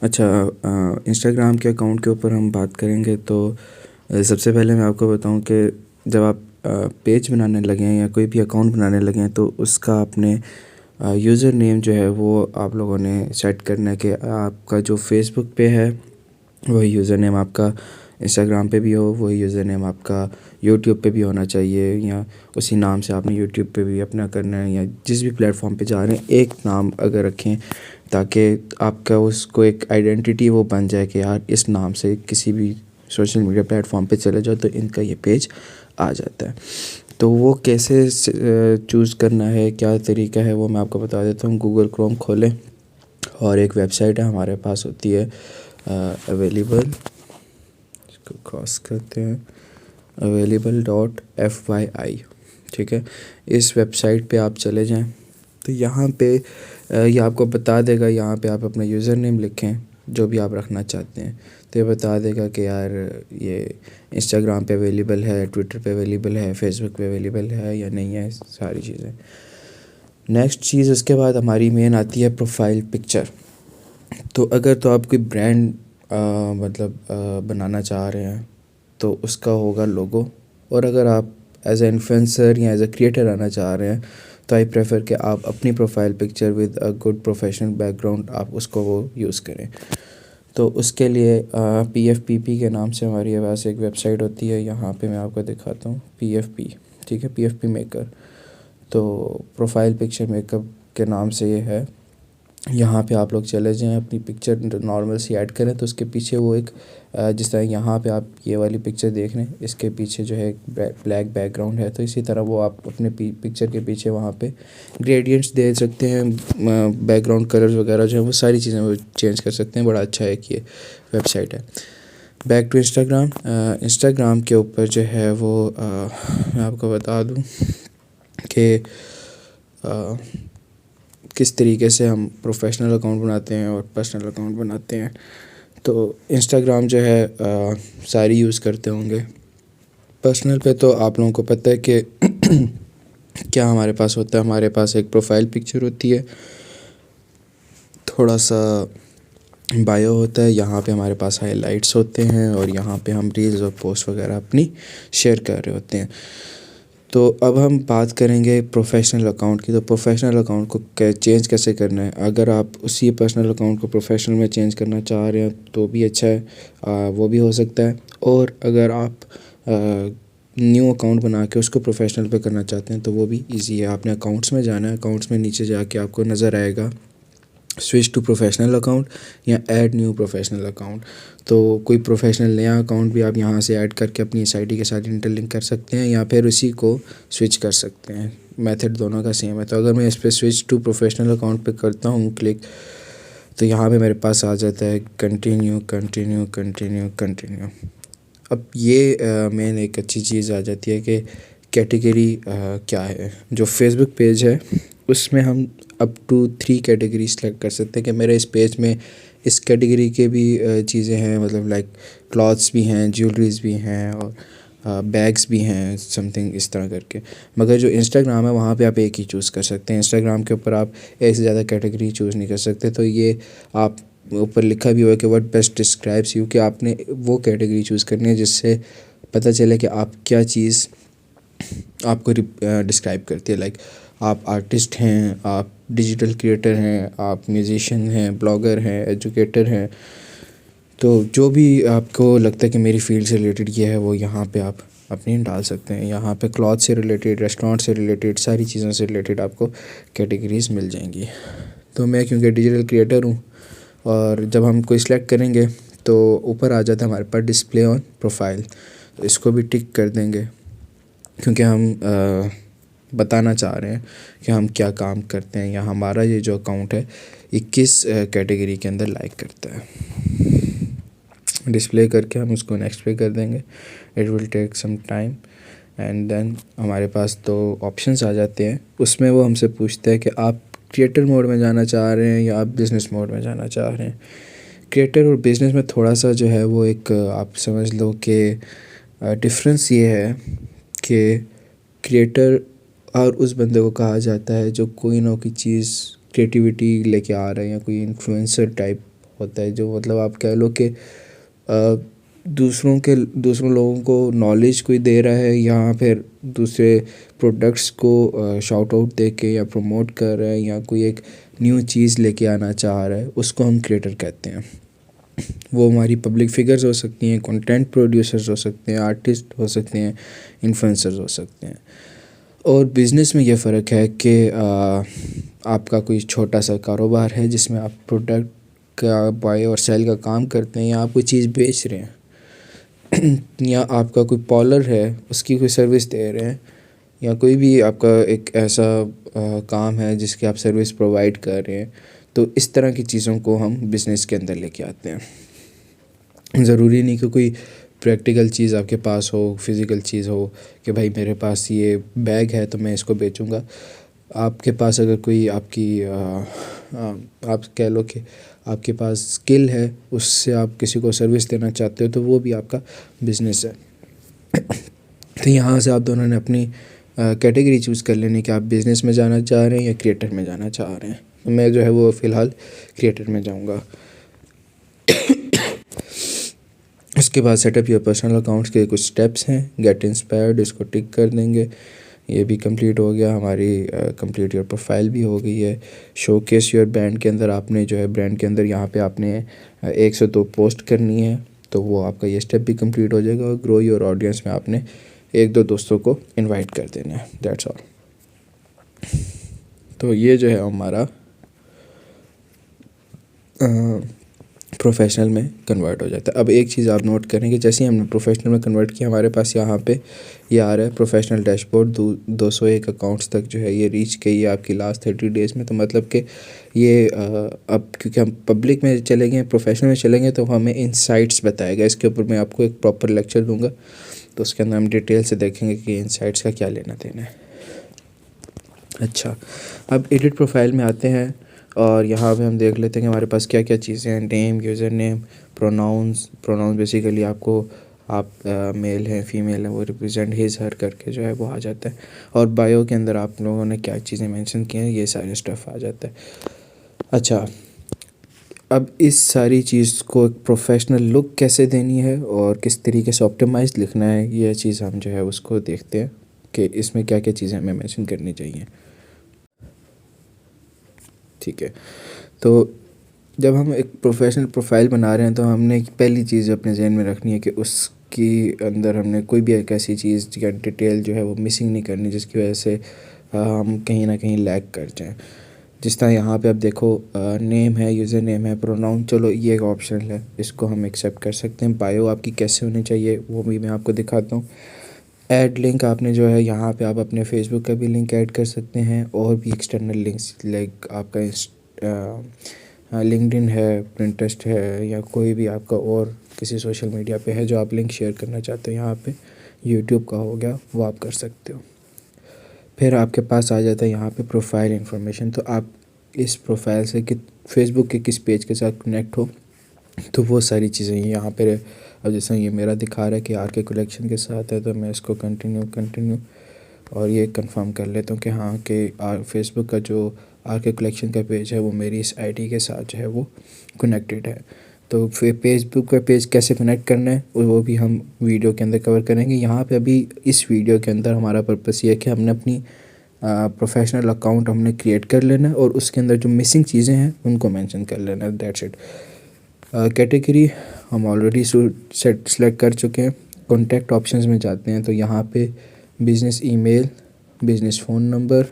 अच्छा, इंस्टाग्राम के अकाउंट के ऊपर हम बात करेंगे तो सबसे पहले मैं आपको बताऊं कि जब आप पेज बनाने लगें या कोई भी अकाउंट बनाने लगें तो उसका अपने यूज़र नेम जो है वो आप लोगों ने सेट करना है कि आपका जो फेसबुक पे है वही यूज़र नेम आपका इंस्टाग्राम पे भी हो, वही यूज़र नेम आपका यूट्यूब पे भी होना चाहिए, या उसी नाम से आपने यूट्यूब पे भी अपना करना है, या जिस भी प्लेटफॉर्म पे जा रहे हैं एक नाम अगर रखें ताकि आपका उसको एक आइडेंटिटी वो बन जाए कि यार इस नाम से किसी भी सोशल मीडिया प्लेटफॉर्म पे चले जाओ तो इनका ये पेज आ जाता है। तो वो कैसे चूज़ करना है, क्या तरीका है, वो मैं आपको बता देता हूँ। गूगल क्रोम खोलें और एक वेबसाइट है हमारे पास होती है अवेलेबल, इसको क्रॉस करते हैं, available.fyi। ठीक है, इस वेबसाइट पे आप चले जाएं तो यहाँ पे ये आपको बता देगा, यहाँ पे आप अपना यूज़र नेम लिखें जो भी आप रखना चाहते हैं, तो ये बता देगा कि यार ये इंस्टाग्राम पे अवेलेबल है, ट्विटर पे अवेलेबल है, फेसबुक पे अवेलेबल है या नहीं है, सारी चीज़ें। नेक्स्ट चीज़ उसके बाद हमारी मेन आती है प्रोफाइल पिक्चर। तो अगर तो आप कोई ब्रांड बनाना चाह रहे हैं तो उसका होगा लोगो, और अगर आप एज ए इन्फ्लुएंसर या एज ए क्रिएटर आना चाह रहे हैं तो आई प्रेफर कि आप अपनी profile picture with a good professional background आप उसको वो यूज़ करें। तो उसके लिए PFPP के नाम से हमारे पास एक वेबसाइट होती है, यहाँ पे मैं आपको दिखाता हूँ PFP। ठीक है, PFP मेकर। तो प्रोफाइल पिक्चर मेकअप के नाम से ये है। यहाँ पे आप लोग चले जाएं, अपनी पिक्चर नॉर्मल सी ऐड करें तो उसके पीछे वो एक जिस तरह यहाँ पे आप ये वाली पिक्चर देख रहे हैं, इसके पीछे जो है एक ब्लैक बैकग्राउंड है, तो इसी तरह वो आप अपने पिक्चर के पीछे वहाँ पे ग्रेडियंट्स दे सकते हैं, बैकग्राउंड कलर्स वगैरह जो है वो सारी चीज़ें वो चेंज कर सकते हैं। बड़ा अच्छा एक ये वेबसाइट है। Back to Instagram. इंस्टाग्राम के ऊपर जो है वो मैं आपको बता दूँ कि किस तरीके से हम प्रोफेशनल अकाउंट बनाते हैं और पर्सनल अकाउंट बनाते हैं। तो इंस्टाग्राम जो है सारी यूज़ करते होंगे। पर्सनल पे तो आप लोगों को पता है कि क्या हमारे पास होता है, हमारे पास एक प्रोफाइल पिक्चर होती है, थोड़ा सा बायो होता है, यहाँ पे हमारे पास हाइलाइट्स होते हैं और यहाँ पे हम रील्स और पोस्ट वगैरह अपनी शेयर कर रहे होते हैं। तो अब हम बात करेंगे प्रोफेशनल अकाउंट की। तो प्रोफेशनल अकाउंट को चेंज कैसे करना है। अगर आप उसी पर्सनल अकाउंट को प्रोफेशनल में चेंज करना चाह रहे हैं तो भी अच्छा है, वो भी हो सकता है। और अगर आप न्यू अकाउंट बना के उसको प्रोफेशनल पे करना चाहते हैं तो वो भी इजी है। आपने अकाउंट्स में जाना है, अकाउंट्स में नीचे जाके आपको नज़र आएगा स्विच टू प्रोफेशनल अकाउंट या ऐड न्यू प्रोफेशनल अकाउंट। तो कोई प्रोफेशनल नया अकाउंट भी आप यहाँ से ऐड करके अपनी इस आईडी के साथ इंटरलिंक कर सकते हैं या फिर उसी को स्विच कर सकते हैं। मेथड दोनों का सेम है। तो अगर मैं इस पर स्विच टू प्रोफेशनल अकाउंट पे करता हूँ क्लिक, तो यहाँ पे मेरे पास आ जाता है कंटिन्यू कंटिन्यू कंटिन्यू कंटिन्यू। अब ये मेन एक अच्छी चीज़ आ जाती है कि कैटेगरी क्या है। जो फेसबुक पेज है उसमें हम अप टू 3 कैटेगरी सेलेक्ट कर सकते हैं कि मेरे इस पेज में इस कैटेगरी के भी चीज़ें हैं, मतलब लाइक क्लॉथ्स भी हैं, ज्वेलरीज भी हैं और बैग्स भी हैं, समथिंग इस तरह करके। मगर जो इंस्टाग्राम है वहाँ पे आप एक ही चूज़ कर सकते हैं। इंस्टाग्राम के ऊपर आप एक से ज़्यादा कैटेगरी चूज़ नहीं कर सकते। तो ये आप ऊपर लिखा भी हुआ है कि व्हाट बेस्ट डिस्क्राइब्स यू, कि आपने वो कैटेगरी चूज़ करनी है जिससे पता चले कि आप क्या चीज़ आपको डिस्क्राइब करती है। लाइक आप आर्टिस्ट हैं, आप डिजिटल क्रिएटर हैं, आप म्यूजिशियन हैं, ब्लॉगर हैं, एजुकेटर हैं। तो जो भी आपको लगता है कि मेरी फील्ड से रिलेटेड ये है वो यहाँ पे आप अपनी डाल सकते हैं। यहाँ पे क्लॉथ से रिलेटेड, रेस्टोरेंट से रिलेटेड, सारी चीज़ों से रिलेटेड आपको कैटेगरीज़ मिल जाएंगी। तो मैं क्योंकि डिजिटल क्रिएटर हूँ और जब हम कोई सिलेक्ट करेंगे तो ऊपर आ जाता है हमारे पास डिस्प्ले ऑन प्रोफाइल, तो इसको भी टिक कर देंगे क्योंकि हम बताना चाह रहे हैं कि हम क्या काम करते हैं या हमारा ये जो अकाउंट है ये किस कैटेगरी के अंदर लाइक करता है। डिस्प्ले करके हम उसको नेक्स्ट पे कर देंगे। It will take some time and then हमारे पास तो ऑप्शंस आ जाते हैं। उसमें वो हमसे पूछता है कि आप क्रिएटर मोड में जाना चाह रहे हैं या आप बिज़नेस मोड में जाना चाह रहे हैं। क्रिएटर और बिज़नेस में थोड़ा सा जो है वो एक आप समझ लो कि डिफरेंस ये है कि क्रिएटर और उस बंदे को कहा जाता है जो कोई ना कोई चीज़ क्रिएटिविटी लेके आ रहा है या कोई इन्फ्लुएंसर टाइप होता है, जो मतलब आप कह लो कि दूसरों लोगों को नॉलेज कोई दे रहा है या फिर दूसरे प्रोडक्ट्स को शाउट आउट दे के या प्रमोट कर रहा है या कोई एक न्यू चीज़ लेके आना चाह रहा है, उसको हम क्रिएटर कहते हैं। वो हमारी पब्लिक फिगर्स हो सकती हैं, कंटेंट प्रोड्यूसर्स हो सकते हैं, आर्टिस्ट हो सकते हैं, इन्फ्लुएंसर्स हो सकते हैं। और बिज़नेस में ये फ़र्क है कि आपका कोई छोटा सा कारोबार है जिसमें आप प्रोडक्ट का बाय और सेल का काम करते हैं, या आप कोई चीज़ बेच रहे हैं या आपका कोई पार्लर है उसकी कोई सर्विस दे रहे हैं, या कोई भी आपका एक ऐसा काम है जिसकी आप सर्विस प्रोवाइड कर रहे हैं, तो इस तरह की चीज़ों को हम बिज़नेस के अंदर लेके आते हैं। ज़रूरी नहीं कि कोई प्रैक्टिकल चीज़ आपके पास हो, फिज़िकल चीज़ हो कि भाई मेरे पास ये बैग है तो मैं इसको बेचूंगा। आपके पास अगर कोई आप कह लो कि आपके पास स्किल है, उससे आप किसी को सर्विस देना चाहते हो, तो वो भी आपका बिज़नेस है। तो यहाँ से आप दोनों ने अपनी कैटेगरी चूज़ कर लेनी कि आप बिज़नेस में जाना चाह रहे हैं या क्रिएटर में जाना चाह रहे हैं। तो मैं जो है वो फ़िलहाल क्रिएटर में जाऊँगा। उसके बाद सेटअप योर पर्सनल अकाउंट्स के कुछ स्टेप्स हैं। गेट इंस्पायर्ड, इसको टिक कर देंगे, ये भी कंप्लीट हो गया। हमारी कंप्लीट योर प्रोफाइल भी हो गई है। शोकेस योर ब्रांड के अंदर आपने जो है ब्रांड के अंदर यहाँ पे आपने 102 पोस्ट करनी है, तो वो आपका ये स्टेप भी कंप्लीट हो जाएगा। और ग्रो योर ऑडियंस में आपने 1-2 दोस्तों को इनवाइट कर देना है, दैट्स ऑल। तो ये जो है हमारा प्रोफेशनल में कन्वर्ट हो जाता है। अब एक चीज़ आप नोट करें कि जैसे ही हमने प्रोफेशनल में कन्वर्ट किया, हमारे पास यहाँ पे ये आ रहा है प्रोफेशनल डैशबोर्ड 201 अकाउंट्स तक जो है ये रीच गई है आपकी लास्ट 30 डेज़ में। तो मतलब कि ये अब क्योंकि हम पब्लिक में चले गए, प्रोफेशनल में चलेंगे, तो हमें इनसाइट्स बताएगा। इसके ऊपर मैं आपको एक प्रॉपर लेक्चर दूँगा, तो उसके अंदर हम डिटेल से देखेंगे कि इनसाइट्स का क्या लेना देना है। अच्छा, अब एडिट प्रोफाइल में आते हैं और यहाँ पे हम देख लेते हैं कि हमारे पास क्या क्या चीज़ें हैं। Name, user name, pronounce basically आपको आप मेल हैं फीमेल हैं वो रिप्रेजेंट हिज हर करके जो है वो आ जाता है। और बायो के अंदर आप लोगों ने क्या चीज़ें मेंशन की हैं, ये सारे स्टफ़ आ जाता है। अच्छा, अब इस सारी चीज़ को एक प्रोफेशनल लुक कैसे देनी है और किस तरीके से ऑप्टिमाइज़ लिखना है, ये चीज़ हम जो है उसको देखते हैं कि इसमें क्या क्या चीज़ें हमें मेंशन करनी चाहिए। ठीक है, तो जब हम एक प्रोफेशनल प्रोफाइल बना रहे हैं तो हमने पहली चीज़ अपने जहन में रखनी है कि उसकी अंदर हमने कोई भी एक ऐसी चीज़ या डिटेल जो है वो मिसिंग नहीं करनी जिसकी वजह से हम कहीं ना कहीं लैग कर जाएं। जिस तरह यहाँ पे आप देखो, नेम है, यूज़र नेम है, प्रोनाउन, चलो ये एक ऑप्शनल है, इसको हम एक्सेप्ट कर सकते हैं। बायो आपकी कैसे होनी चाहिए वो भी मैं आपको दिखाता हूँ। ऐड लिंक आपने जो है यहाँ पे आप अपने फेसबुक का भी लिंक ऐड कर सकते हैं और भी एक्सटर्नल लिंक्स, लाइक आपका लिंक्डइन है, पिंटरेस्ट है, या कोई भी आपका और किसी सोशल मीडिया पे है जो आप लिंक शेयर करना चाहते हो, यहाँ पे यूट्यूब का हो गया, वो आप कर सकते हो। फिर आपके पास आ जाता है यहाँ पे प्रोफाइल इन्फॉर्मेशन। तो आप इस प्रोफाइल से कि फेसबुक के किस पेज के साथ कनेक्ट हो, तो वो सारी चीज़ें यहाँ पे। अब जैसे ये मेरा दिखा रहा है कि आर के कलेक्शन के साथ है, तो मैं इसको कंटिन्यू और ये कंफर्म कर लेता हूँ कि हाँ कि फेसबुक का जो आर के कलेक्शन का पेज है वो मेरी इस आईडी के साथ जो है वो कनेक्टेड है। तो फिर फेसबुक का पेज कैसे कनेक्ट करना है वो भी हम वीडियो के अंदर कवर करेंगे। यहाँ पे अभी इस वीडियो के अंदर हमारा पर्पस ये है कि हमने अपनी प्रोफेशनल अकाउंट हमने क्रिएट कर लेना है और उसके अंदर जो मिसिंग चीज़ें हैं उनको मेंशन कर लेना है, दैट्स इट। कैटेगरी हम ऑलरेडी सेलेक्ट कर चुके हैं। कॉन्टैक्ट ऑप्शंस में जाते हैं तो यहाँ पे business email, business phone number,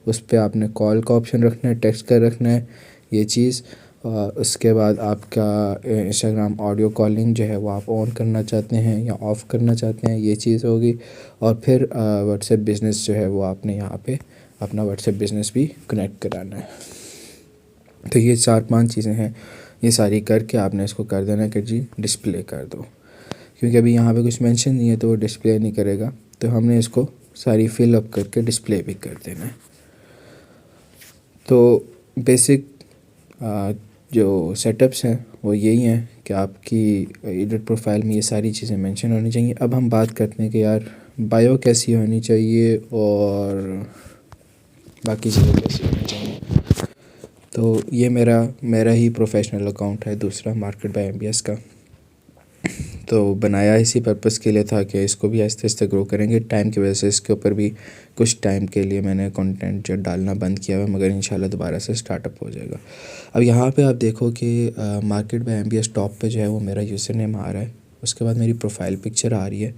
उस पर आपने कॉल का ऑप्शन रखना है, टेक्स्ट का रखना है, ये चीज़। उसके बाद आपका इंस्टाग्राम ऑडियो कॉलिंग जो है वो आप ऑन करना चाहते हैं या ऑफ़ करना चाहते हैं, ये चीज़ होगी। और फिर व्हाट्सएप बिज़नेस जो है वो आपने यहाँ पे अपना व्हाट्सएप बिज़नेस भी कनेक्ट कराना है। तो ये 4-5 चीज़ें हैं, ये सारी करके आपने इसको कर देना कि जी डिस्प्ले कर दो, क्योंकि अभी यहाँ पे कुछ मेंशन नहीं है तो वो डिस्प्ले नहीं करेगा। तो हमने इसको सारी फिल अप करके डिस्प्ले भी कर देना है। तो बेसिक जो सेटअप्स हैं वो यही हैं कि आपकी एडिट प्रोफाइल में ये सारी चीज़ें मेंशन होनी चाहिए। अब हम बात करते हैं कि यार बायो कैसी होनी चाहिए और बाकी चीज़ें कैसी होनी चाहिए। तो ये मेरा ही प्रोफेशनल अकाउंट है दूसरा मार्केट बाय एमबीएस का। तो बनाया इसी पर्पज़ के लिए था कि इसको भी आहिस्ते आहिस्ते ग्रो करेंगे। टाइम की वजह से इसके ऊपर भी कुछ टाइम के लिए मैंने कंटेंट जो डालना बंद किया हुआ है, मगर इंशाल्लाह दोबारा से स्टार्टअप हो जाएगा। अब यहाँ पे आप देखो कि मार्केट बाय एमबीएस टॉप पे जो है वो मेरा यूज़र नेम आ रहा है, उसके बाद मेरी प्रोफाइल पिक्चर आ रही है।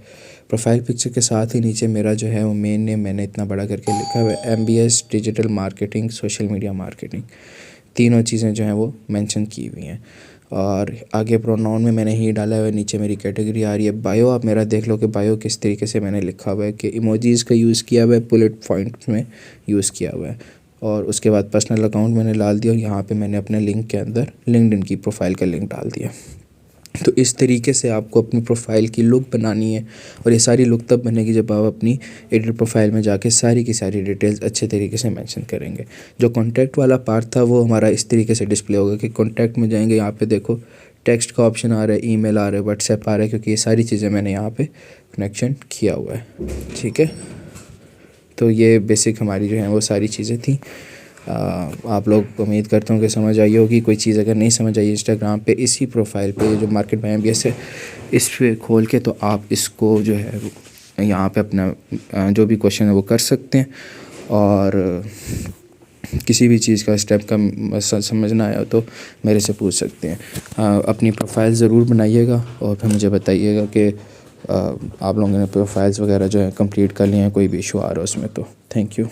प्रोफाइल पिक्चर के साथ ही नीचे मेरा जो है वो मेन नेम मैंने इतना बड़ा करके लिखा हुआ है, MBS digital marketing social media marketing. तीनों चीज़ें जो हैं वो मेंशन की हुई हैं। और आगे प्रोनाउन में मैंने ही डाला हुआ है, नीचे मेरी कैटेगरी आ रही है। बायो आप मेरा देख लो कि बायो किस तरीके से मैंने लिखा हुआ है कि इमोजीज़ का यूज़ किया हुआ है, बुलेट पॉइंट्स में यूज़ किया हुआ है। और उसके बाद पर्सनल अकाउंट मैंने डाल दिया और यहाँ पे मैंने अपने लिंक के अंदर लिंक्डइन की प्रोफाइल का लिंक डाल दिया। तो इस तरीके से आपको अपनी प्रोफाइल की लुक बनानी है, और ये सारी लुक तब बनेगी जब आप अपनी एडिट प्रोफाइल में जाके सारी की सारी डिटेल्स अच्छे तरीके से मेंशन करेंगे। जो कॉन्टैक्ट वाला पार्ट था वो हमारा इस तरीके से डिस्प्ले होगा कि कॉन्टैक्ट में जाएंगे, यहाँ पे देखो टेक्स्ट का ऑप्शन आ रहा है, ईमेल आ रहा है, व्हाट्सएप आ रहा है, क्योंकि ये सारी चीज़ें मैंने यहाँ पे कनेक्शन किया हुआ है। ठीक है, तो ये बेसिक हमारी जो है वो सारी चीज़ें थी। आप लोग उम्मीद करता हूँ कि समझ आई होगी। कोई चीज़ अगर नहीं समझ आई इंस्टाग्राम पे इसी प्रोफाइल पे जो मार्केट बाय एमबीएस है इस पे खोल के, तो आप इसको जो है यहाँ पे अपना जो भी क्वेश्चन है वो कर सकते हैं। और किसी भी चीज़ का स्टेप का समझना आया तो मेरे से पूछ सकते हैं। अपनी प्रोफाइल ज़रूर बनाइएगा और फिर मुझे बताइएगा कि आप लोगों ने प्रोफाइल्स वगैरह जो है कंप्लीट कर लिए हैं, कोई भी इशू आ रहा है उसमें तो। Thank you.